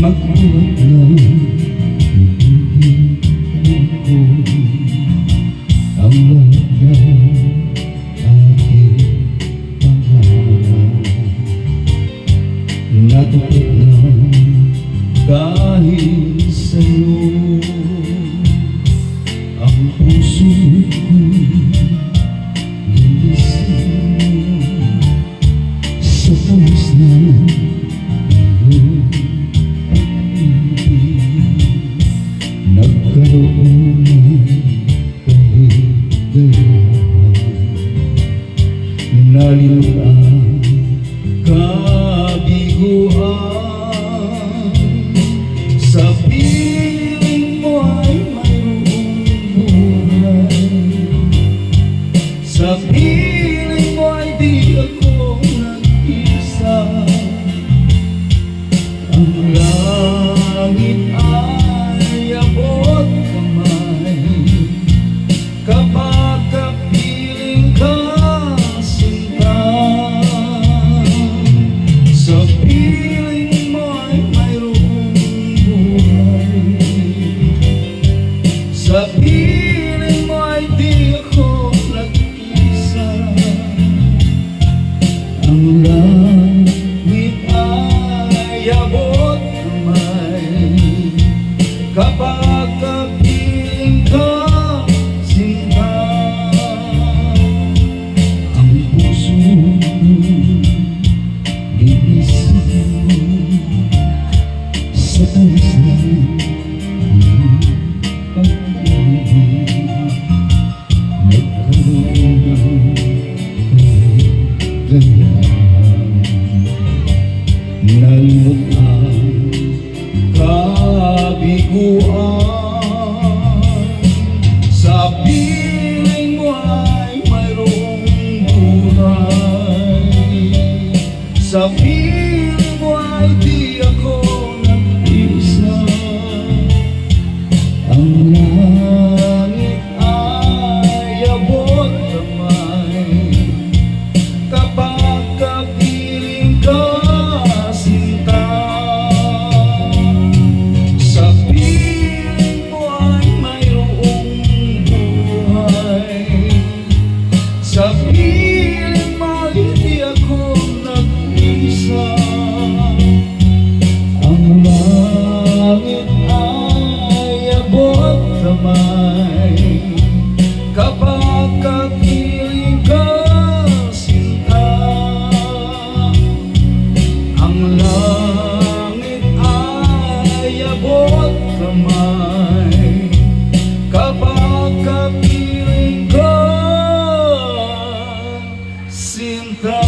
magbuhat ng ibig ko ang lahat ng aking pangarap natupad na dahil sa'yo. Ang puso ko'y ginising sa tamis na iyong pag-ibig. Nagkaroon ng kaligayahan, nalimot ang kabiguan. Sa piling mo ay mayroong buhay, sa piling mo ay di ako nag-isa. Ang langit ay abot kamay kapag kapiling ka, sinta. Sa piling mo ay mayroong buhay, sa piling mo ay di ako nag-isa. Ang langit ay abot kamay kapag kapiling ka, sinta. Ang puso ginising sa tamis ng iyong pag-ibig. Nagkaroon ng kaligayahan, nalimot ang kabiguan. Sa piling mo ay mayroong buhay, sa piling mo ay di ako nag-isa. Ang langit ay abot kamay kapag kapiling ka, sinta. Sa piling mo ay mayroong buhay, sa piling mo ay di ako nag-isa. Ang langit ay abot kamay kapag kapiling ka, sinta. Ang langit ay abot kamay kapag kapiling ka, sinta.